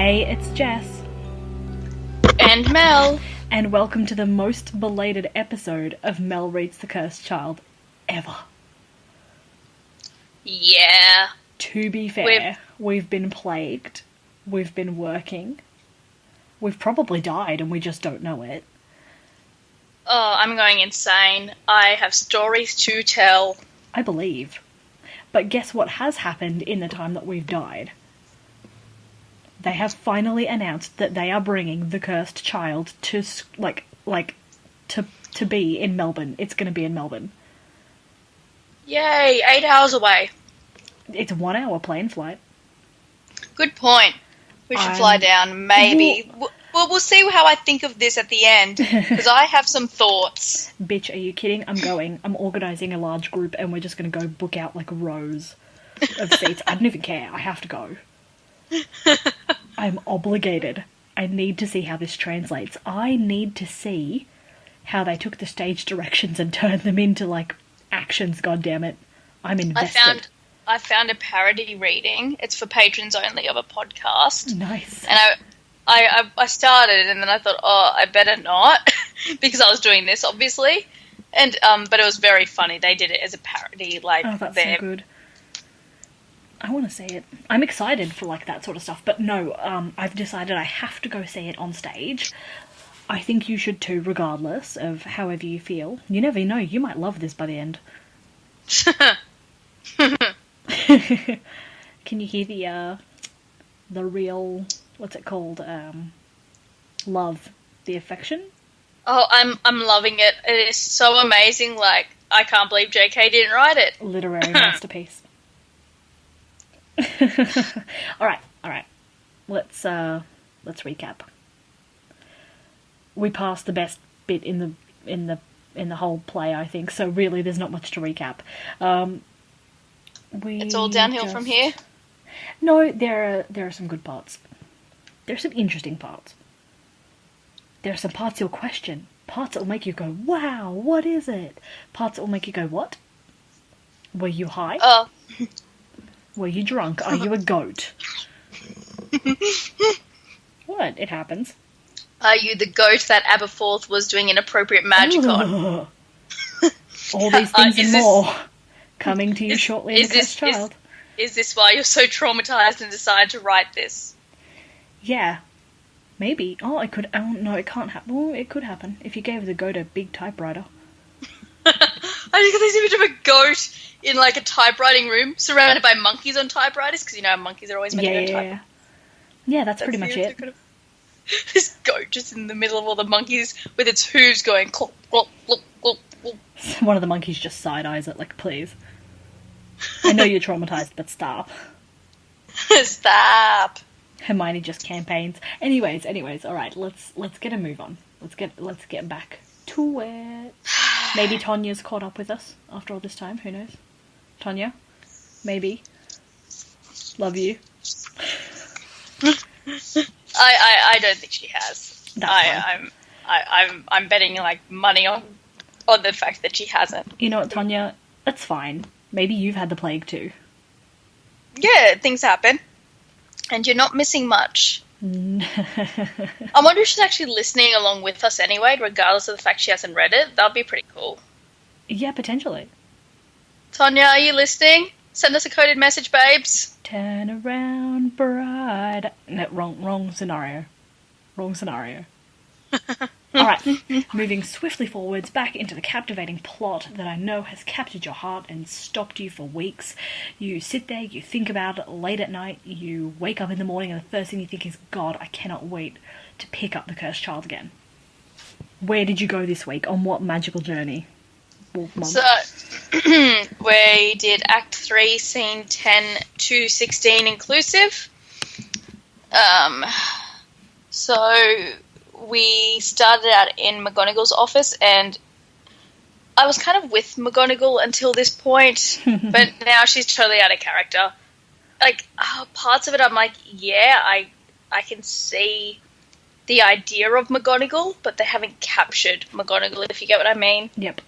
Hey, it's Jess. And Mel. And welcome to the most belated episode of Mel Reads the Cursed Child ever. Yeah. To be fair, we've been plagued. We've been working. We've probably died and we just don't know it. Oh, I'm going insane. I have stories to tell. I believe. But guess what has happened in the time that we've died? They have finally announced that they are bringing the Cursed Child to, to be in Melbourne. It's going to be in Melbourne. Yay, 8 hours away. It's a 1 hour plane flight. Good point. We should fly down, maybe. We'll see how I think of this at the end, because I have some thoughts. Bitch, are you kidding? I'm going. I'm organising a large group and we're just going to go book out like rows of seats. I don't even care. I have to go. I'm obligated. I need to see how this translates. I need to see how they took the stage directions and turned them into, like, actions, goddammit. I'm invested. I found a parody reading. It's for patrons only of a podcast. Nice. And I started and then I thought, oh, I better not, because I was doing this, obviously. And but it was very funny. They did it as a parody, like... Oh, that's so good. I want to see it. I'm excited for, like, that sort of stuff. But no, I've decided I have to go see it on stage. I think you should too, regardless of however you feel. You never know, you might love this by the end. Can you hear the real... What's it called? Love. The affection? Oh, I'm loving it. It is so amazing. Like, I can't believe JK didn't write it. Literary masterpiece. Alright. Let's recap. We passed the best bit in the whole play, I think, so really there's not much to recap. It's all downhill from here? No, there are some good parts. There are some interesting parts. There are some parts you'll question. Parts that will make you go, wow, what is it? Parts that will make you go, what? Were you high? Oh. Were you drunk? Are you a goat? What? It happens. Are you the goat that Aberforth was doing inappropriate magic on? All these things and more coming to you shortly in The Cursed Child. Is this why you're so traumatized and decided to write this? Yeah. Maybe. Oh, it could... Oh, no, it can't happen. Well, it could happen if you gave the goat a big typewriter. I just got this image of a goat in, like, a typewriting room, surrounded by monkeys on typewriters, because, you know, monkeys are always meant to go type. Yeah, that's pretty much it. This goat just in the middle of all the monkeys with its hooves going clop, clop, clop, clop, clop. One of the monkeys just side-eyes it, like, please. I know you're traumatized, but stop. Stop. Hermione just campaigns. Anyways, alright, let's get a move on. Let's get back to it. Maybe Tonya's caught up with us after all this time, who knows? Tonya? Maybe. Love you. I don't think she has. That's fine. I'm betting, like, money on the fact that she hasn't. You know what, Tonya? That's fine. Maybe you've had the plague too. Yeah, things happen. And you're not missing much. I wonder if she's actually listening along with us anyway, regardless of the fact she hasn't read it. That'd be pretty cool. Yeah, potentially. Tonya, are you listening? Send us a coded message, babes. Turn around, bride. No, wrong scenario. Wrong scenario. Alright, moving swiftly forwards back into the captivating plot that I know has captured your heart and stopped you for weeks. You sit there, you think about it late at night, you wake up in the morning and the first thing you think is, God, I cannot wait to pick up The Cursed Child again. Where did you go this week? On what magical journey? So, we did Act 3, Scene 10 to 16 inclusive. So... we started out in McGonagall's office, and I was kind of with McGonagall until this point, but now she's totally out of character. Like, parts of it I'm like, yeah, I can see the idea of McGonagall, but they haven't captured McGonagall, if you get what I mean. Yep.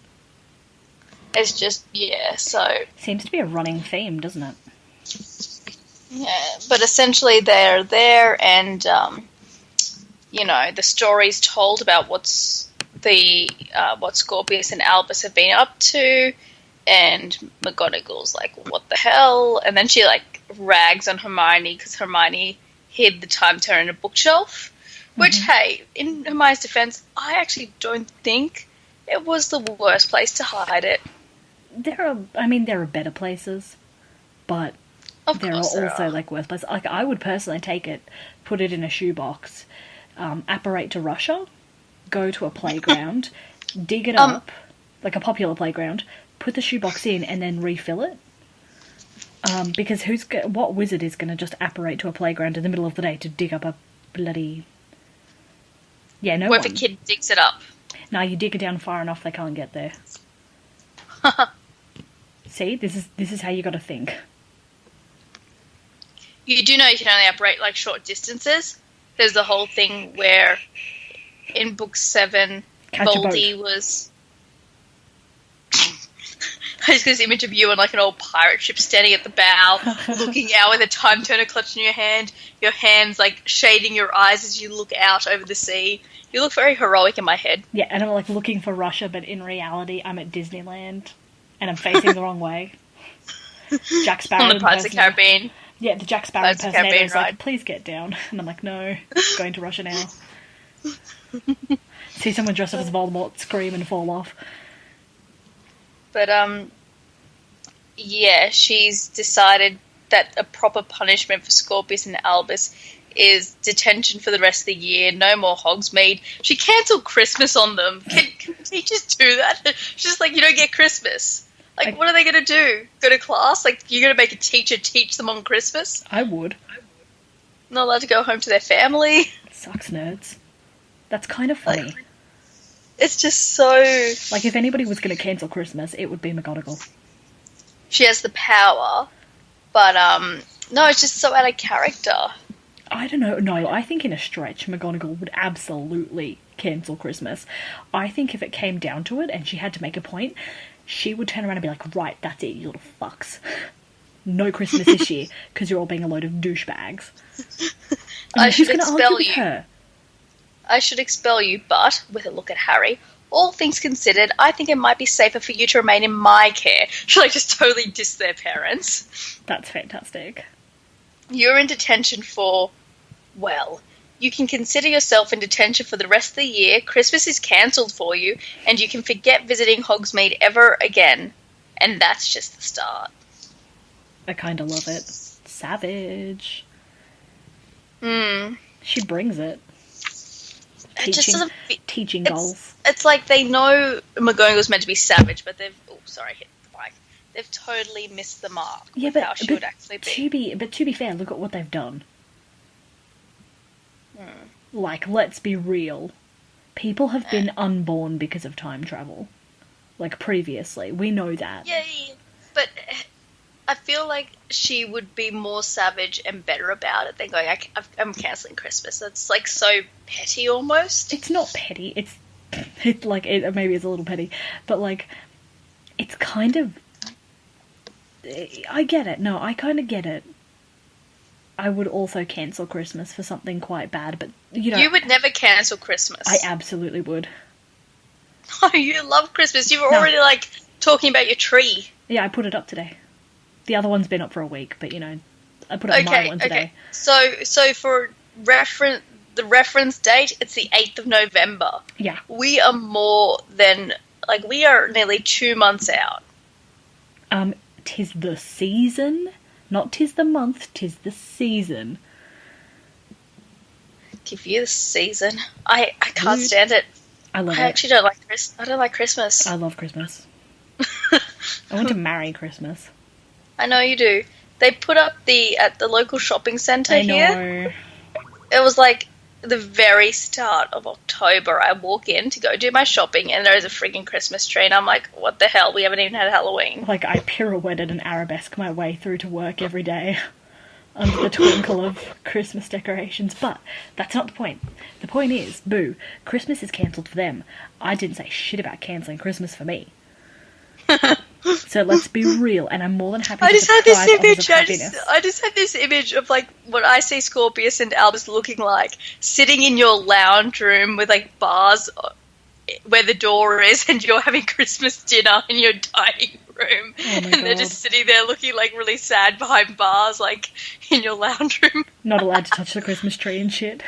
It's just, yeah, so... Seems to be a running theme, doesn't it? Yeah, but essentially they're there, and the story's told about what Scorpius and Albus have been up to, and McGonagall's like, "What the hell?" And then she like rags on Hermione because Hermione hid the time turner in a bookshelf. Which, hey, in Hermione's defense, I actually don't think it was the worst place to hide it. There are better places, but Of there are course also like worse places. Like I would personally take it, put it in a shoebox, apparate to Russia, go to a playground, dig it up, like a popular playground, put the shoebox in, and then refill it. Because what wizard is going to just apparate to a playground in the middle of the day to dig up a bloody... Yeah, no What one. if a kid digs it up? No, you dig it down far enough they can't get there. See, this is how you got to think. You do know you can only apparate like short distances. There's the whole thing where in book 7, Catch a Voldy boat. was... I just got this image of you on like an old pirate ship standing at the bow, looking out with a time turner clutched in your hands like shading your eyes as you look out over the sea. You look very heroic in my head. Yeah, and I'm like looking for Russia, but in reality, I'm at Disneyland, and I'm facing the wrong way. Jack Sparrow On the Pirates of the impersonator- Caribbean. Yeah, the Jack Sparrow Pirates of the impersonator Caribbean is like, ride. please get down. And I'm like, no, going to Russia now. See someone dressed up as Voldemort, scream and fall off. But, yeah, she's decided that a proper punishment for Scorpius and Albus is detention for the rest of the year, no more Hogsmeade. She cancelled Christmas on them. Can teachers do that? She's just like, you don't get Christmas. Like, what are they going to do? Go to class? Like, you're going to make a teacher teach them on Christmas? I would. Not allowed to go home to their family? Sucks, nerds. That's kind of funny. It's just so... Like, if anybody was going to cancel Christmas, it would be McGonagall. She has the power, but, no, it's just so out of character. I don't know. No, I think in a stretch, McGonagall would absolutely cancel Christmas. I think if it came down to it and she had to make a point, she would turn around and be like, right, that's it, you little fucks. No Christmas this year, because you're all being a load of douchebags. I should who's gonna expel argue with you. her? I should expel you, but, with a look at Harry, all things considered, I think it might be safer for you to remain in my care. Should I just totally diss their parents? That's fantastic. You're in detention for, well, you can consider yourself in detention for the rest of the year, Christmas is cancelled for you, and you can forget visiting Hogsmeade ever again. And that's just the start. I kind of love it. Savage. Hmm. She brings it. It just doesn't... Teaching goals. It's like they know McGonagall's meant to be savage, but they've... Oh, sorry, I hit the mic. They've totally missed the mark with how she would actually be. To be fair, look at what they've done. Like, let's be real. People have been unborn because of time travel. Like, previously. We know that. Yeah, but I feel like she would be more savage and better about it than going, I'm cancelling Christmas. That's, like, so petty almost. It's not petty. It's like, maybe it's a little petty. But, like, it's kind of... I get it. No, I kind of get it. I would also cancel Christmas for something quite bad, but, you know... You would never cancel Christmas. I absolutely would. Oh, you love Christmas. You were already, like, talking about your tree. Yeah, I put it up today. The other one's been up for a week, but, you know, I put up my one today. So for the reference date, it's the 8th of November. Yeah. We are more than... Like, we are nearly 2 months out. 'Tis the season, not 'tis the month, 'tis the season. Give you the season. I can't stand it. I love I it. actually don't like I don't like Christmas. I love Christmas. I want to marry Christmas. I know you do. They put up at the local shopping centre I here. know. It was like the very start of October. I walk in to go do my shopping and there's a freaking Christmas tree and I'm like, what the hell? We haven't even had Halloween. Like, I pirouetted and arabesque my way through to work every day under the twinkle of Christmas decorations. But that's not the point. The point is, boo, Christmas is cancelled for them. I didn't say shit about cancelling Christmas for me. So let's be real, and I'm more than happy I to just had this deprive others image. of happiness. I just had this image of like what I see Scorpius and Albus looking like, sitting in your lounge room with like bars where the door is, and you're having Christmas dinner in your dining room, and they're just sitting there looking like really sad behind bars, like in your lounge room. Not allowed to touch the Christmas tree and shit.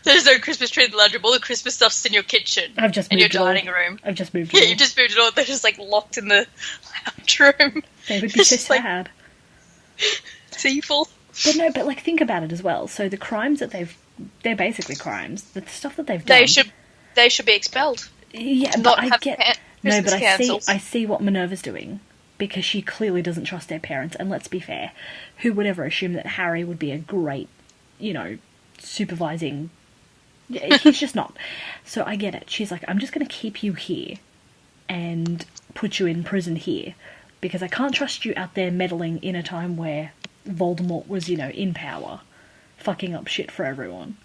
There's no Christmas tree in the lounge room. All the Christmas stuff's in your kitchen. I've just in moved your dining room. I've just moved. Yeah, you just moved it all. They're just like locked in the lounge room. They would be so sad. It's evil. But no, but like think about it as well. So the crimes that they're basically crimes. The stuff that they've done. They should be expelled. Yeah, but I get no, but cancels. I see what Minerva's doing, because she clearly doesn't trust their parents. And let's be fair, who would ever assume that Harry would be a great, supervising? He's just not. So I get it. She's like, I'm just going to keep you here and put you in prison here, because I can't trust you out there meddling in a time where Voldemort was, in power, fucking up shit for everyone.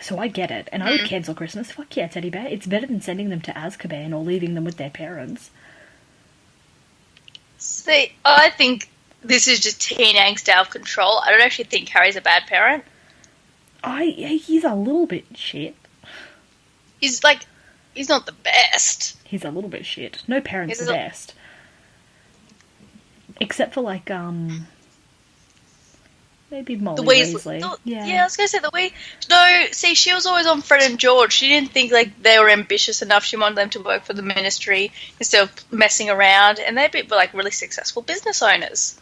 So I get it, and I would cancel Christmas. Fuck yeah, Teddy Bear. It's better than sending them to Azkaban or leaving them with their parents. See, I think this is just teen angst out of control. I don't actually think Harry's a bad parent. He's a little bit shit. He's not the best. He's a little bit shit. No parent's the best. Except for, maybe Molly Weasley. Yeah, I was going to say the Weasley. No, see, she was always on Fred and George. She didn't think, they were ambitious enough. She wanted them to work for the Ministry instead of messing around. And they'd be, really successful business owners.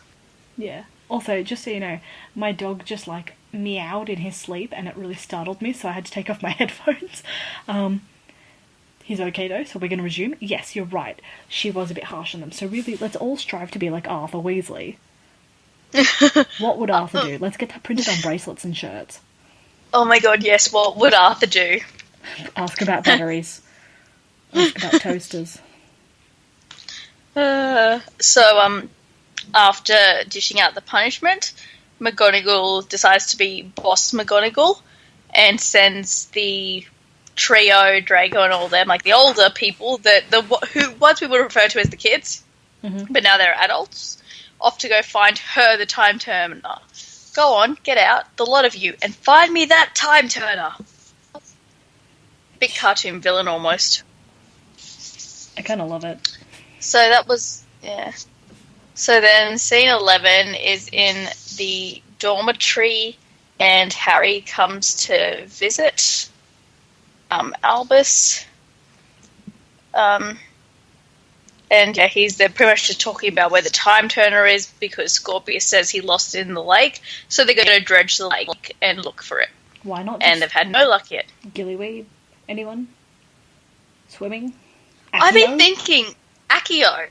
Yeah. Also, just so you know, my dog just, meowed in his sleep, and it really startled me, so I had to take off my headphones. He's okay, though, so we're going to resume. Yes, you're right. She was a bit harsh on them. So really, let's all strive to be like Arthur Weasley. What would Arthur do? Let's get that printed on bracelets and shirts. Oh my god, yes, what would Arthur do? Ask about batteries. Ask about toasters. So, after dishing out the punishment, McGonagall decides to be Boss McGonagall and sends the trio, Draco and all them, the older people, who once we would refer to as the kids, but now they're adults, off to go find her, the Time Turner. Go on, get out, the lot of you, and find me that Time Turner. Big cartoon villain, almost. I kind of love it. So that was, yeah. So then scene 11 is in the dormitory, and Harry comes to visit Albus. And yeah, they're pretty much just talking about where the Time Turner is, because Scorpius says he lost it in the lake. So they're going to dredge the lake and look for it. Why not? And they've had no luck yet. Gillyweed? Anyone? Swimming? Accio? I've been thinking Accio.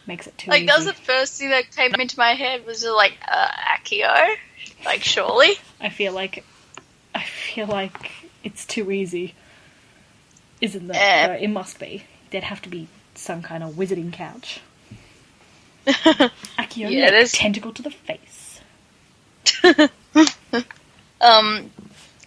Makes it too easy. That was the first thing that came into my head, was Accio? Surely? I feel like it's too easy. Isn't that? It must be. There'd have to be some kind of wizarding couch. Accio, yeah, there's tentacle to the face.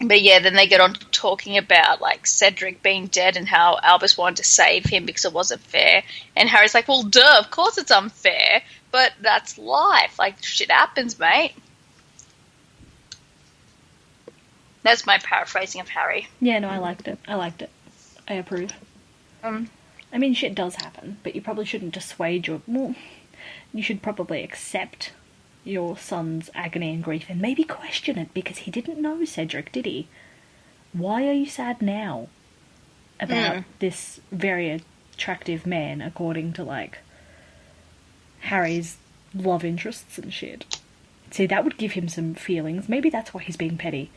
But yeah, then they get on to talking about Cedric being dead and how Albus wanted to save him because it wasn't fair. And Harry's like, well, duh, of course it's unfair, but that's life. Shit happens, mate. That's my paraphrasing of Harry. Yeah, no, I liked it. I approve. I mean, shit does happen, but you probably shouldn't dissuade you should probably accept your son's agony and grief and maybe question it, because he didn't know Cedric, did he? Why are you sad now about this very attractive man, according to, Harry's love interests and shit? See, that would give him some feelings. Maybe that's why he's being petty.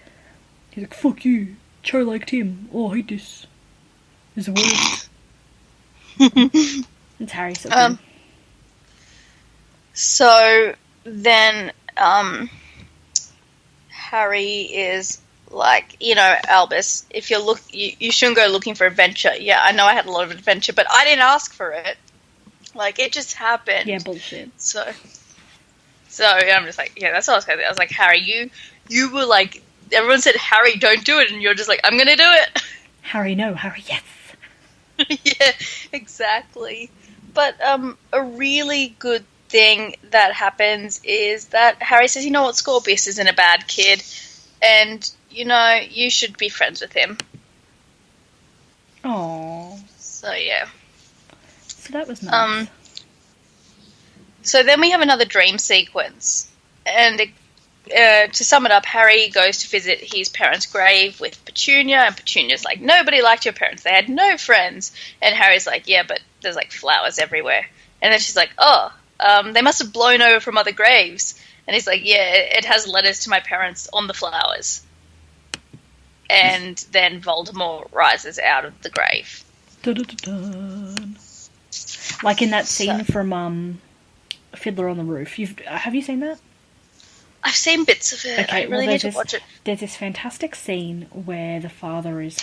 He's like, fuck you, Cho liked him, oh, I hate this. It's the worst. It's Harry so good. So then Harry is Albus, if you shouldn't go looking for adventure. Yeah, I know I had a lot of adventure, but I didn't ask for it. It just happened. Yeah, bullshit. So I'm just yeah, that's what I was going to do. I was like, Harry, you were everyone said, Harry, don't do it, and you're just I'm going to do it. Harry, no. Harry, yes. Yeah, Exactly. But a really good thing that happens is that Harry says, you know what, Scorpius isn't a bad kid, and, you know, you should be friends with him. Oh, So, yeah. so that was nice. So then we have another dream sequence, and to sum it up, Harry goes to visit his parents' grave with Petunia, and Petunia's like, nobody liked your parents, they had no friends. And Harry's like, yeah, but there's like flowers everywhere. And then she's like, oh, they must have blown over from other graves. And he's like, yeah, it has letters to my parents on the flowers. And then Voldemort rises out of the grave. Dun-dun-dun-dun. Like in that scene from Fiddler on the Roof. Have you seen that? I've seen bits of it. Okay, I really need to watch it. There's this fantastic scene where the father is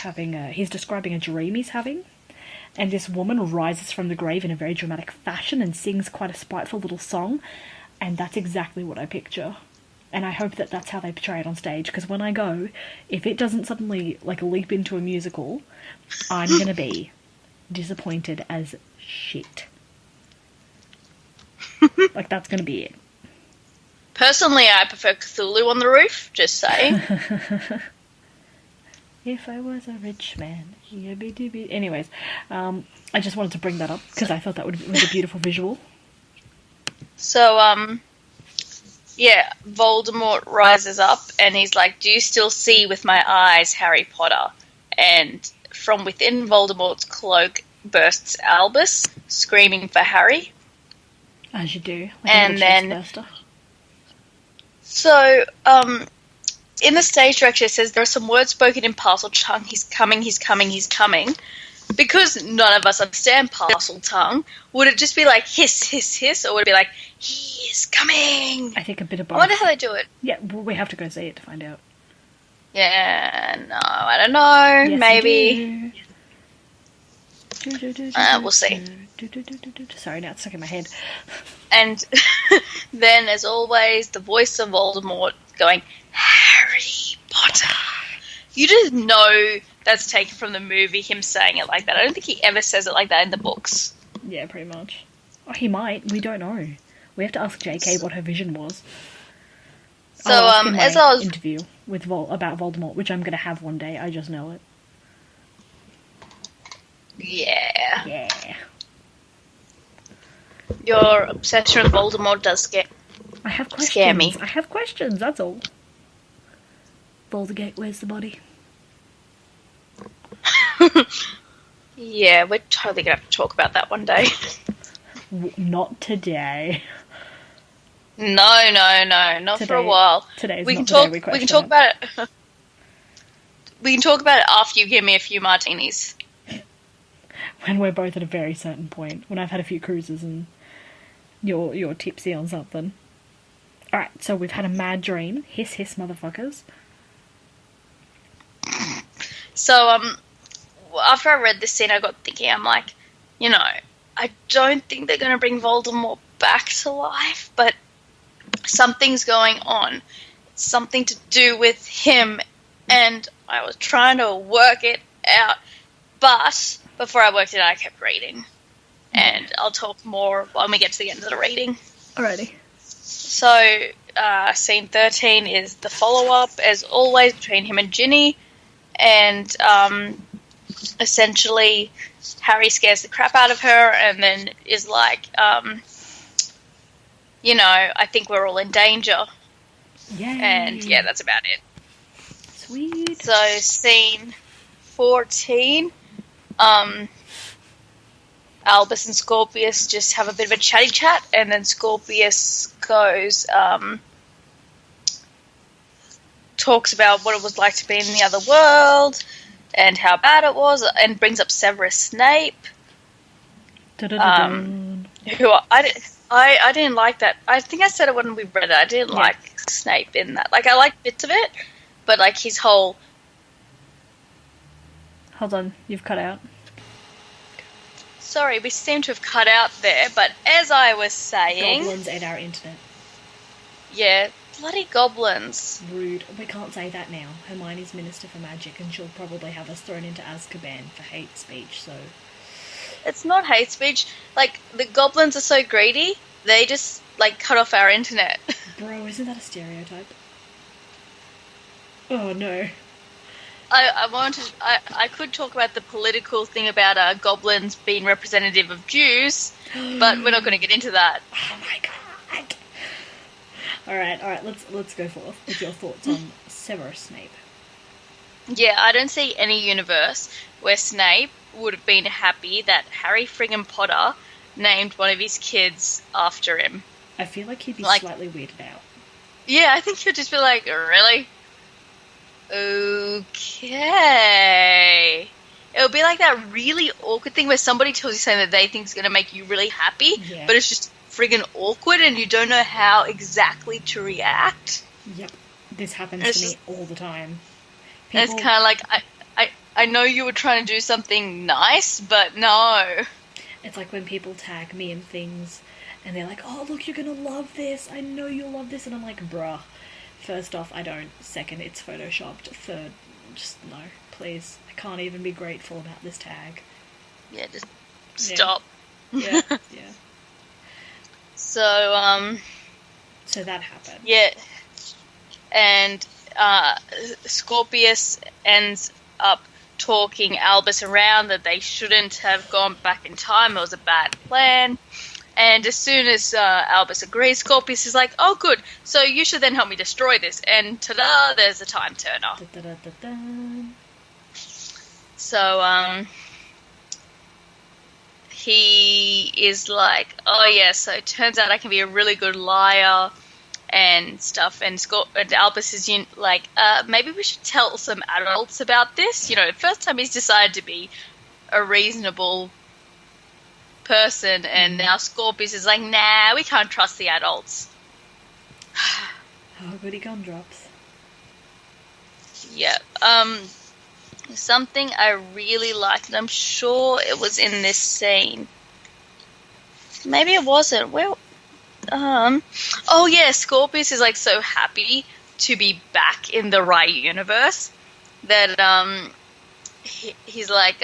he's describing a dream he's having, and this woman rises from the grave in a very dramatic fashion and sings quite a spiteful little song, and that's exactly what I picture. And I hope that that's how they portray it on stage, because when I go, if it doesn't suddenly, like, leap into a musical, I'm gonna be disappointed as shit. Like, that's gonna be it. Personally, I prefer Cthulhu on the Roof, just saying. If I was a rich man, anyways, I just wanted to bring that up because I thought that was a beautiful visual. So, yeah, Voldemort rises up and he's like, do you still see with my eyes, Harry Potter? And from within Voldemort's cloak bursts Albus, screaming for Harry. As you do. Like and then... So, in the stage direction it says there are some words spoken in Parseltongue. He's coming, he's coming, he's coming. Because none of us understand Parseltongue, would it just be like hiss, hiss, hiss, or would it be like, he is coming? I think a bit of both. I wonder how they do it. Yeah, well, we have to go see it to find out. Yeah, no, I don't know. Yes, maybe. We'll see. Sorry, now it's stuck in my head. And then, as always, the voice of Voldemort going, Harry Potter. You just know that's taken from the movie, him saying it like that. I don't think he ever says it like that in the books. Yeah, pretty much. Oh, he might. We don't know. We have to ask JK what her vision was. So, as I was... interview with about Voldemort, which I'm going to have one day, I just know it. Yeah. Yeah. Your obsession with Voldemort does scare me. I have questions, that's all. Voldemort, where's the body? Yeah, we're totally going to have to talk about that one day. Not today. No, not today, for a while. Today's we not can the day talk. We can talk about it. We can talk about it after you give me a few martinis. When we're both at a very certain point. When I've had a few cruises and you're tipsy on something. Alright, so we've had a mad dream. Hiss, hiss, motherfuckers. So, after I read this scene, I got thinking, I'm like, you know, I don't think they're going to bring Voldemort back to life, but something's going on. It's something to do with him, and I was trying to work it out, but before I worked it out, I kept reading. And I'll talk more when we get to the end of the reading. Alrighty. So, scene 13 is the follow-up, as always, between him and Ginny. And, essentially, Harry scares the crap out of her and then is like, you know, I think we're all in danger. Yay. And, yeah, that's about it. Sweet. So, scene 14, Albus and Scorpius just have a bit of a chatty chat, and then Scorpius goes, talks about what it was like to be in the other world, and how bad it was, and brings up Severus Snape, who I didn't like that. I think I said it when we read it. I didn't like Snape in that. Like, I liked bits of it, but, like, his whole... Hold on, you've cut out. Sorry, we seem to have cut out there, but as I was saying... Goblins ate our internet. Yeah, bloody goblins. Rude. We can't say that now. Hermione's Minister for Magic, and she'll probably have us thrown into Azkaban for hate speech, so... It's not hate speech. Like, the goblins are so greedy, they just, like, cut off our internet. Bro, isn't that a stereotype? Oh, no. I could talk about the political thing about goblins being representative of Jews, but we're not going to get into that. Oh my god. Alright, let's go forth with your thoughts on Severus Snape. Yeah, I don't see any universe where Snape would have been happy that Harry friggin' Potter named one of his kids after him. I feel like he'd be Like- slightly weirded out. Yeah, I think he'll just be like, really? Okay. It'll be like that really awkward thing where somebody tells you something that they think is going to make you really happy, Yeah. but it's just friggin' awkward and you don't know how exactly to react. Yep. This happens It's to me just- all the time. And it's kind of like, I know you were trying to do something nice, but no. It's like when people tag me in things and they're like, oh, look, you're gonna love this. I know you'll love this. And I'm like, bruh. First off, I don't. Second, it's photoshopped. Third, just no, please. I can't even be grateful about this tag. Yeah, just stop. Yeah, yeah. So, So that happened. yeah. And Scorpius ends up talking Albus around that they shouldn't have gone back in time. It was a bad plan. And as soon as Albus agrees, Scorpius is like, oh, good, so you should then help me destroy this. And ta-da, there's a time turner. Da-da-da-da-da. So, he is like, oh, yeah, so it turns out I can be a really good liar and stuff. And Albus is like, maybe we should tell some adults about this. You know, the first time he's decided to be a reasonable person, and now Scorpius is like, nah, we can't trust the adults. Oh, goody gumdrops. Yeah. Something I really liked, and I'm sure it was in this scene. Maybe it wasn't. Well, oh yeah, Scorpius is like so happy to be back in the right universe that he's like,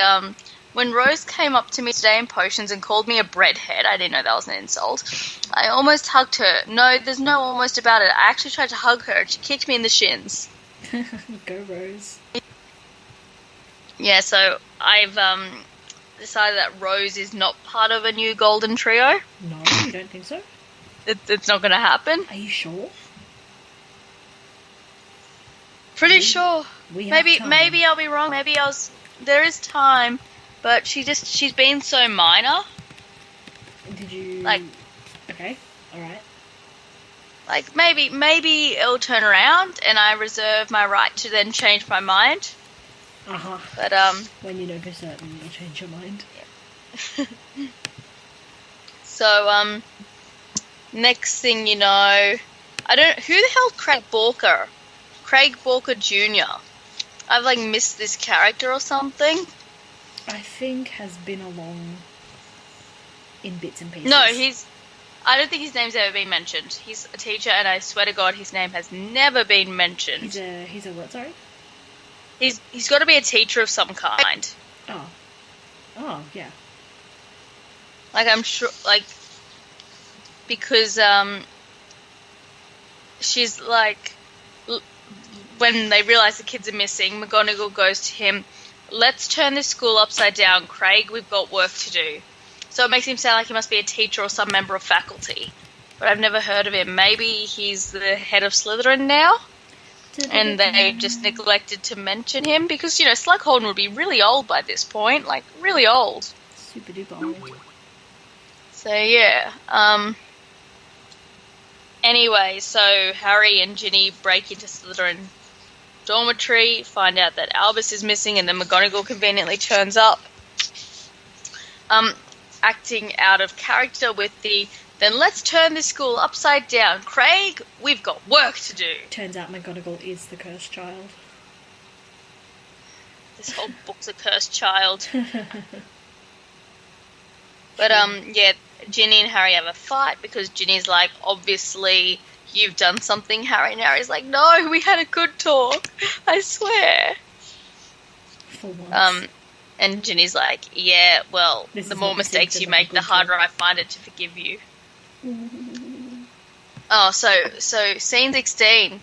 when Rose came up to me today in potions and called me a breadhead, I didn't know that was an insult. I almost hugged her. No, there's no almost about it. I actually tried to hug her and she kicked me in the shins. Go, Rose. Yeah, so I've decided that Rose is not part of a new Golden Trio. No, you don't think so? It's not going to happen. Are you sure? Pretty sure. We have time. Maybe I'll be wrong. Maybe there is time, but she's been so minor. Did you... Like... Okay, alright. Like, maybe it'll turn around and I reserve my right to then change my mind. Uh-huh. But, When you know for certain, you'll change your mind. So, next thing you know, who the hell Craig Borker? Craig Borker Jr. I've, like, missed this character or something. I think has been along in bits and pieces. No, I don't think his name's ever been mentioned. He's a teacher, and I swear to God, his name has never been mentioned. He's a what, sorry? He's got to be a teacher of some kind. Oh. Oh, yeah. Like, I'm sure, like, because, she's like, when they realize the kids are missing, McGonagall goes to him, let's turn this school upside down, Craig, we've got work to do. So it makes him sound like he must be a teacher or some member of faculty. But I've never heard of him. Maybe he's the head of Slytherin now? And they just neglected to mention him because, you know, Slughorn would be really old by this point, like really old. Super duper old. So yeah. Anyway, so Harry and Ginny break into Slytherin dormitory, find out that Albus is missing, and then McGonagall conveniently turns up. Acting out of character with then let's turn this school upside down. Craig, we've got work to do. Turns out McGonagall is the cursed child. This whole book's a cursed child. But, yeah, Ginny and Harry have a fight because Ginny's like, obviously, you've done something, Harry. And Harry's like, no, we had a good talk. I swear. For once. And Ginny's like, yeah, well, This the is more what mistakes seems you to make a make, the good harder job. I find it to forgive you. Oh, so scene 16.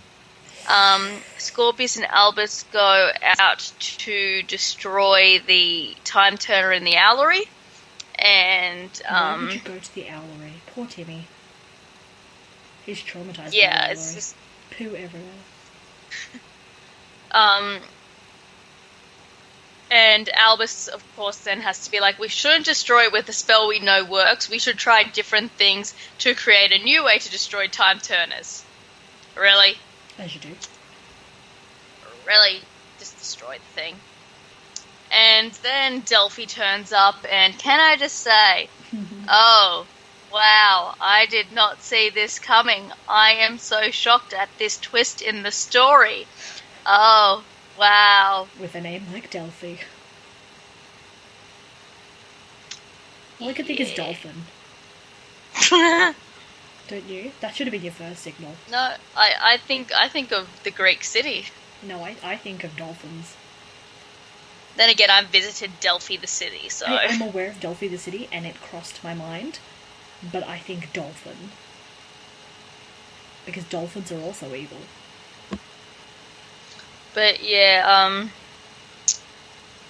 Scorpius and Albus go out to destroy the Time Turner in the Owlery. And, Why would you go to the Owlery? Poor Timmy. He's traumatized by the yeah, Owlery. it's just, Poo everywhere. and Albus, of course, then has to be like, we shouldn't destroy it with a spell we know works. We should try different things to create a new way to destroy Time Turners. Really? As you do. Really? Just destroy the thing. And then Delphi turns up, and can I just say, oh, wow, I did not see this coming. I am so shocked at this twist in the story. Oh, wow. With a name like Delphi. All I could think is dolphin. Don't you? That should have been your first signal. No, I think of the Greek city. No, I think of dolphins. Then again, I've visited Delphi the city, so... I'm aware of Delphi the city, and it crossed my mind, but I think dolphin. Because dolphins are also evil. But yeah,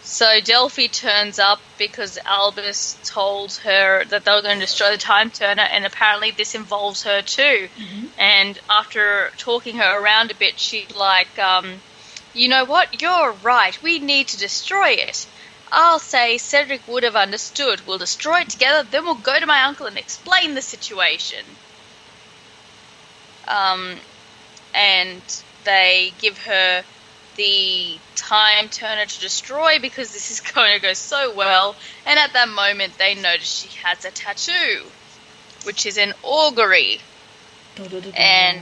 so Delphi turns up because Albus told her that they were going to destroy the Time Turner, and apparently this involves her too. Mm-hmm. And after talking her around a bit, she's like, you know what? You're right. We need to destroy it. I'll say Cedric would have understood. We'll destroy it together, then we'll go to my uncle and explain the situation. And they give her the Time Turner to destroy because this is going to go so well. And at that moment, they notice she has a tattoo, which is an augury. And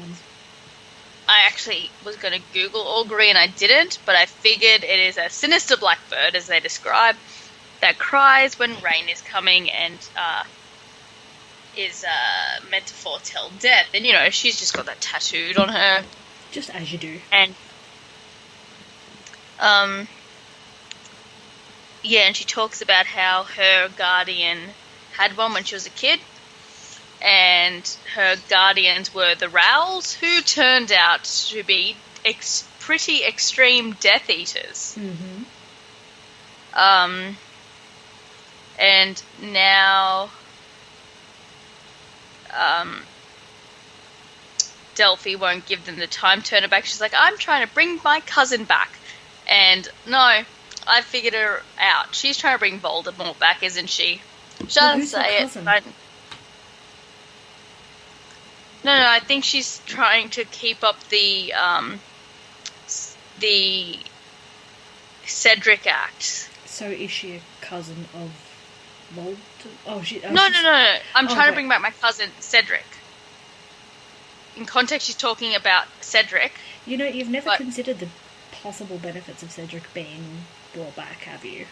I actually was going to Google augury and I didn't, but I figured it is a sinister blackbird, as they describe, that cries when rain is coming and is meant to foretell death. And, you know, she's just got that tattooed on her. Just as you do. And, yeah, and she talks about how her guardian had one when she was a kid. And her guardians were the Rowls, who turned out to be pretty extreme Death Eaters. Mm-hmm. And now Delphi won't give them the Time Turner back. She's like, I'm trying to bring my cousin back. And no, I figured her out. She's trying to bring Voldemort back, isn't she? She doesn't say it. No, I think she's trying to keep up the Cedric act. So is she a cousin of Voldemort? Oh, No. I'm trying to bring back my cousin, Cedric. In context, she's talking about Cedric. You know, you've never considered the possible benefits of Cedric being brought back, have you?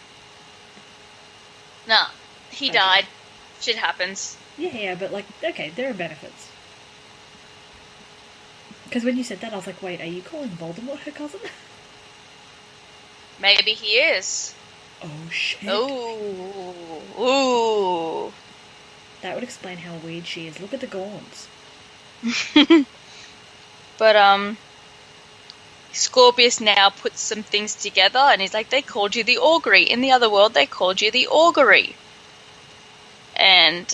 No, he died. Shit happens. Yeah, but, like, okay, there are benefits. Because when you said that, I was like, wait, are you calling Voldemort her cousin? Maybe he is. Oh, shit. Ooh. That would explain how weird she is. Look at the gaunts. But, Scorpius now puts some things together, and he's like, they called you the augury. In the other world, they called you the augury. And,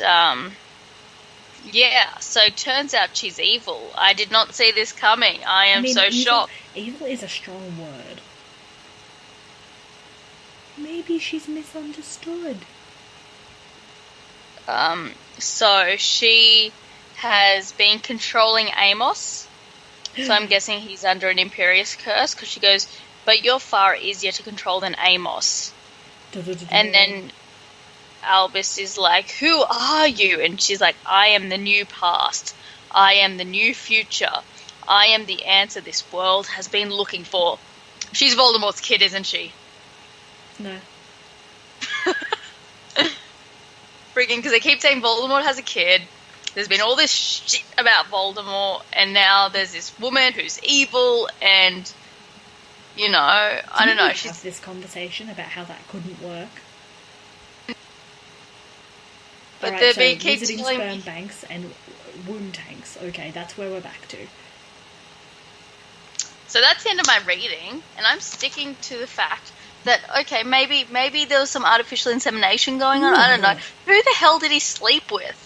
yeah, so it turns out she's evil. I did not see this coming. I am so shocked. Evil is a strong word. Maybe she's misunderstood. So she has been controlling Amos. So I'm guessing he's under an Imperius curse, because she goes, but you're far easier to control than Amos. And then Albus is like, who are you? And she's like, I am the new past. I am the new future. I am the answer this world has been looking for. She's Voldemort's kid, isn't she? No. Freaking, because they keep saying Voldemort has a kid. There's been all this shit about Voldemort, and now there's this woman who's evil, and you know, I don't know. Have She's this conversation about how that couldn't work. but Alright, they're so being keep visiting telling sperm me. banks and womb tanks. Okay, that's where we're back to. So that's the end of my reading, and I'm sticking to the fact that okay, maybe there was some artificial insemination going on. Ooh, I don't know. God. Who the hell did he sleep with?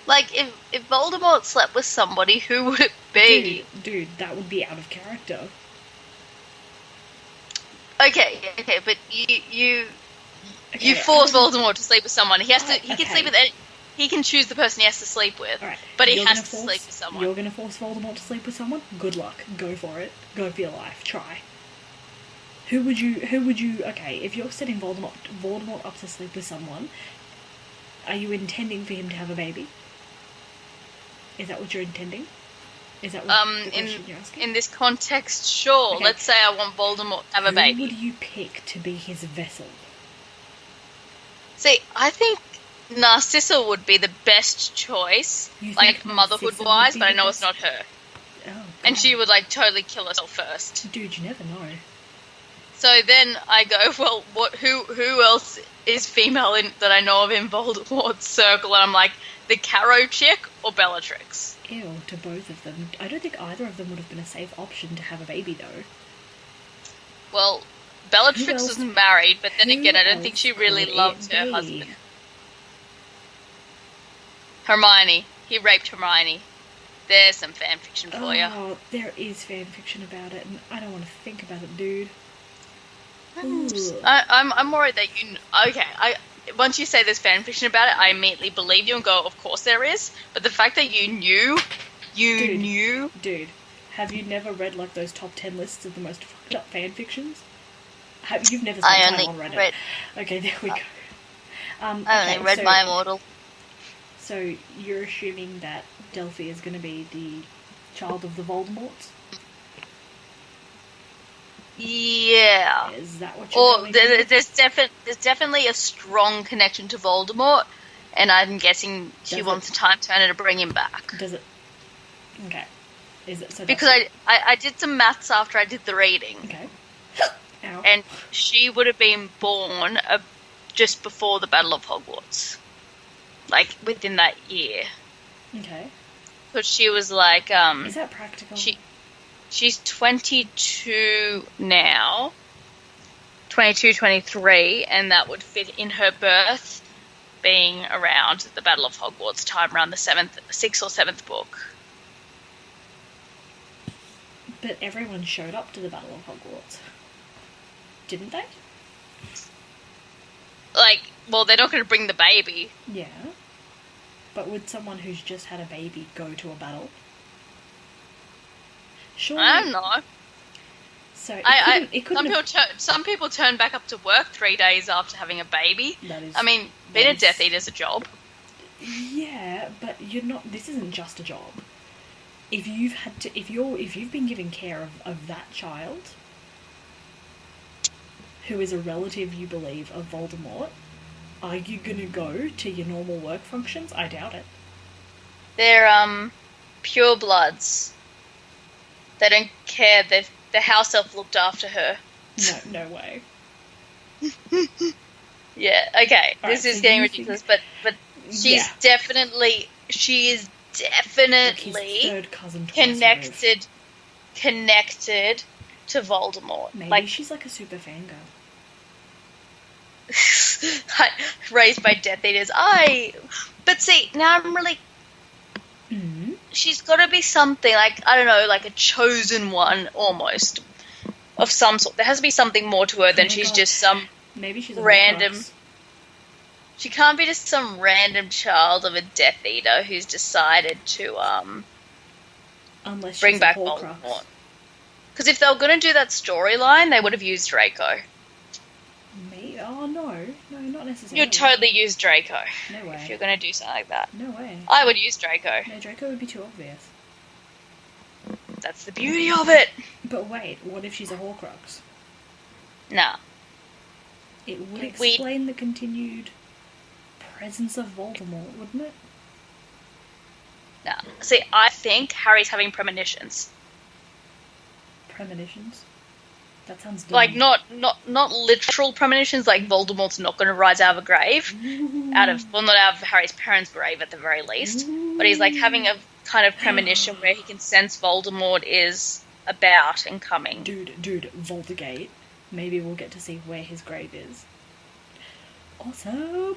Like, if Voldemort slept with somebody, who would it be? Dude, that would be out of character. Okay, but you Okay, force I don't- Voldemort to sleep with someone. He has to. He can Okay. sleep with. He can choose the person he has to sleep with. Alright, But he you're has gonna to sleep with someone. You're gonna force Voldemort to sleep with someone? Good luck. Go for it. Go for your life. Try. Who would you okay, if you're setting Voldemort up to sleep with someone, are you intending for him to have a baby? Is that what you're intending? Is that what the question you're asking? In this context, sure. Okay. Let's say I want Voldemort to have a Who baby. would you pick to be his vessel? See, I think Narcissa would be the best choice, You like think Narcissa motherhood-wise, would be but I the know it's best? not her. Oh, And God. she would, like, totally kill herself first. Dude, you never know. So then I go, well, who else is female that I know of in Voldemort's circle? And I'm like, the Caro chick or Bellatrix? Ew, to both of them. I don't think either of them would have been a safe option to have a baby, though. Well, Who Bellatrix else- was married, but then who again, I don't think else she really could loved it her be? husband. Hermione. He raped Hermione. There's some fan fiction for you. Oh, there is fan fiction about it, and I don't want to think about it, dude. Ooh. I'm worried that you. Okay, once you say there's fan fiction about it, I immediately believe you and go, of course there is. But the fact that you Dude. knew. Dude, have you never read, like, those top 10 lists of the most fucked up fan fictions? You've never I spent only time on Reddit. read. Okay, there we go. I Okay, only read so, My Immortal. So, you're assuming that Delphi is going to be the child of the Voldemorts? Yeah. Is that what you're Or going to do? there's definitely a strong connection to Voldemort, and I'm guessing she Does wants it? a time turner to bring him back. Does it... Okay. Is it so? Because I did some maths after I did the reading, Okay. Ow. and she would have been born just before the Battle of Hogwarts, like within that year. Okay. Because she was like, Is that practical? she's 22 now, 22, 23, and that would fit in her birth being around the Battle of Hogwarts time, around the 6th or 7th book. But everyone showed up to the Battle of Hogwarts. Didn't they? Like, well, they're not going to bring the baby. Yeah. But would someone who's just had a baby go to a battle? Surely. I don't know. So it Some couldn't people some people turn back up to work 3 days after having a baby. That is, I mean, being a Death Eater's a job. Yeah, but you're not. This isn't just a job. If you've been given care of that child, who is a relative, you believe, of Voldemort, are you gonna go to your normal work functions? I doubt it. They're pure bloods. They don't care. The house elf looked after her. No way. Yeah. Okay. All This right, is so getting you ridiculous, think- but she's Yeah. definitely Like his third cousin twice connected to Voldemort. Maybe Like she's like a super fangirl. raised by Death Eaters. But see, now I'm really. Mm. She's got to be something like, I don't know, like a chosen one almost of some sort. There has to be something more to her than my she's God. just some. Maybe she's a Random. Horcrux. She can't be just some random child of a Death Eater who's decided to Unless she's bring a back Horcrux. Voldemort. Because if they were going to do that storyline, they would have used Draco. Me? Oh no, not necessarily. You'd totally use Draco No way. if you're going to do something like that. No way. I would use Draco. No, Draco would be too obvious. That's the beauty of it. But wait, what if she's a Horcrux? Nah. It would We- explain the continued presence of Voldemort, wouldn't it? Nah. See, I think Harry's having premonitions. premonitions. That sounds dumb. Like, not literal premonitions, like Voldemort's not going to rise out of a grave. Not out of Harry's parents' grave at the very least. But he's, like, having a kind of premonition where he can sense Voldemort is about and coming. Dude, Voltagate. Maybe we'll get to see where his grave is. Awesome!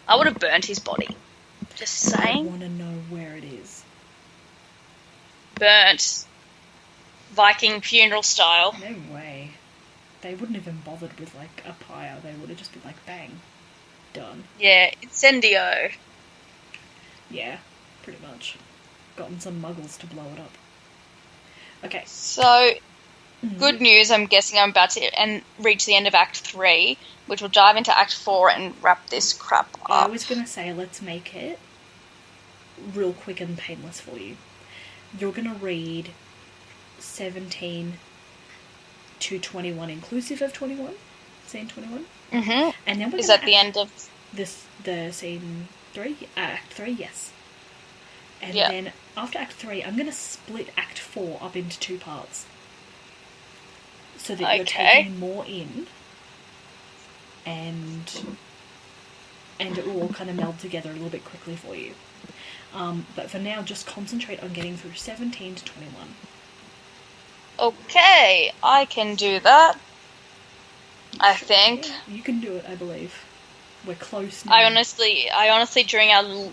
I would have burnt his body. Just saying. I want to know where it is. Burnt. Viking funeral style. No way. They wouldn't have even bothered with, like, a pyre. They would have just been like, bang. Done. Yeah, incendio. Yeah, pretty much. Gotten some muggles to blow it up. Okay. So, good news, I'm guessing I'm about to reach the end of Act 3, which will dive into Act 4 and wrap this crap up. I was going to say, let's make it real quick and painless for you. You're going to read 17 to 21, inclusive of 21? Scene 21? Mm-hmm. And then is that the end of... the scene 3? Act 3, yes. And yeah. then, after Act 3, I'm going to split Act 4 up into 2 parts. So that you're taking more in, and it will all kind of meld together a little bit quickly for you. But for now, just concentrate on getting through 17 to 21. Okay, I can do that. I think. Yeah, you can do it, I believe. We're close now. I honestly, during our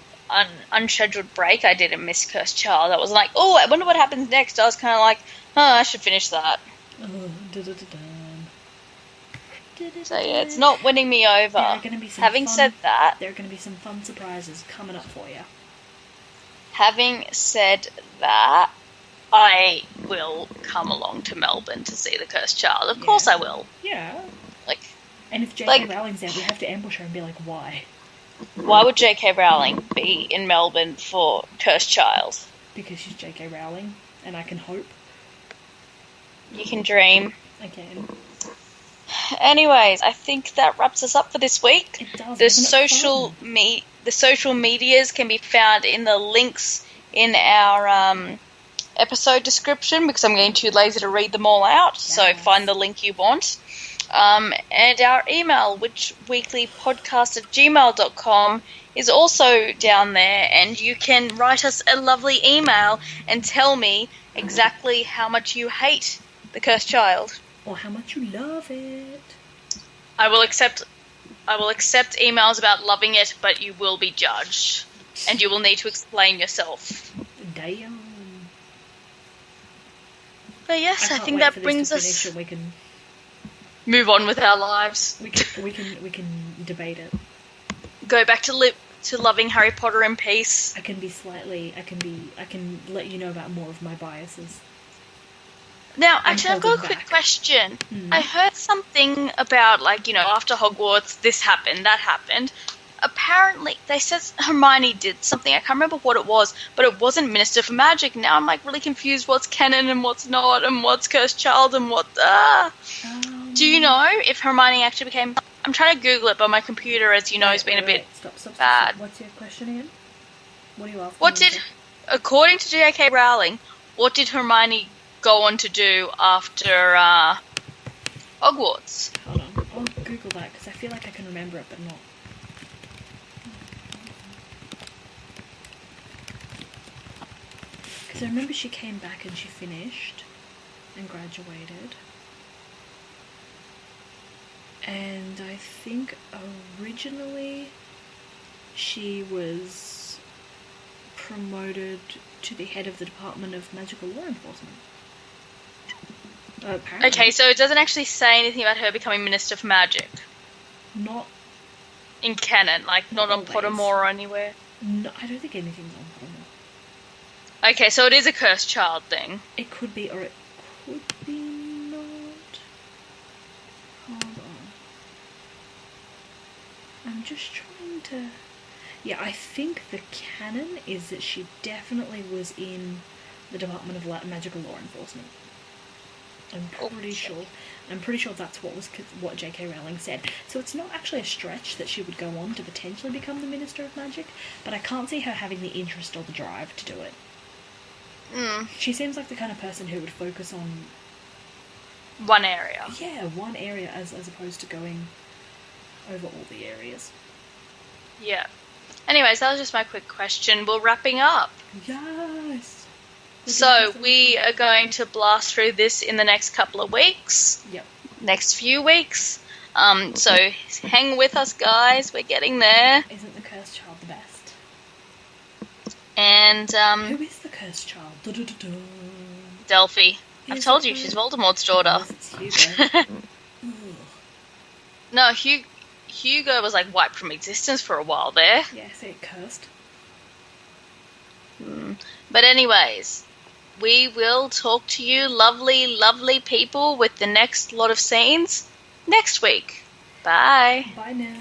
unscheduled break, I didn't miss Cursed Child. I was like, oh, I wonder what happens next. I was kind of like, I should finish that. So yeah, it's not winning me over. There are gonna be some Having said that, there are going to be some fun surprises coming up for you. Having said that, I will come along to Melbourne to see the Cursed Child. Of course I will. Yeah. Like, and if J.K. Rowling's there, we have to ambush her and be like, why? Why would J.K. Rowling be in Melbourne for Cursed Child? Because she's J.K. Rowling, and I can hope. You can dream. I can. Anyways, I think that wraps us up for this week. It does. The social medias can be found in the links in our episode description, because I'm getting too lazy to read them all out. Yes. So find the link you want. And our email, witchweeklypodcast@gmail.com, is also down there, and you can write us a lovely email and tell me exactly how much you hate the Cursed Child. Or how much you love it. I will accept emails about loving it, but you will be judged. And you will need to explain yourself. Damn. But yes, I think that brings us... We can move on with our lives. We can debate it. Go back to loving Harry Potter in peace. I can let you know about more of my biases. Now, actually, I've got a quick question. I heard something about, after Hogwarts, this happened, that happened. Apparently, they said Hermione did something. I can't remember what it was, but it wasn't Minister for Magic. Now I'm, really confused what's canon and what's not, and what's Cursed Child and what... Do you know if Hermione actually became... I'm trying to Google it, but my computer, as you know, has been a bit bad. What's your question again? What are you asking? According to J.K. Rowling, what did Hermione go on to do after Hogwarts? Hold on, I'll Google that, because I feel like I can remember it, but not. Because I remember she came back and she finished and graduated. And I think originally she was promoted to the head of the Department of Magical Law Enforcement. Apparently. Okay, so it doesn't actually say anything about her becoming Minister for Magic. Not in canon, not on Pottermore or anywhere. No, I don't think anything's on Pottermore. Okay, so it is a Cursed Child thing. It could be, or it could be not. Hold on. I'm just trying to... Yeah, I think the canon is that she definitely was in the Department of Magical Law Enforcement. I'm pretty sure that's what J.K. Rowling said. So it's not actually a stretch that she would go on to potentially become the Minister of Magic, but I can't see her having the interest or the drive to do it. She seems like the kind of person who would focus on one area. Yeah, one area as opposed to going over all the areas. Yeah. Anyways, that was just my quick question. We're wrapping up. Yes! So we are going to blast through this in the next couple of weeks. Yep. Next few weeks. So hang with us, guys. We're getting there. Isn't the cursed child the best? And Who is the cursed child? Du-du-du-du. Delphi. I've Is told it you, her? she's Voldemort's daughter. Yes, it's Hugo. Ugh. No, Hugo was like wiped from existence for a while there. Yeah, say it cursed. But anyways, we will talk to you lovely, lovely people with the next lot of scenes next week. Bye. Bye now.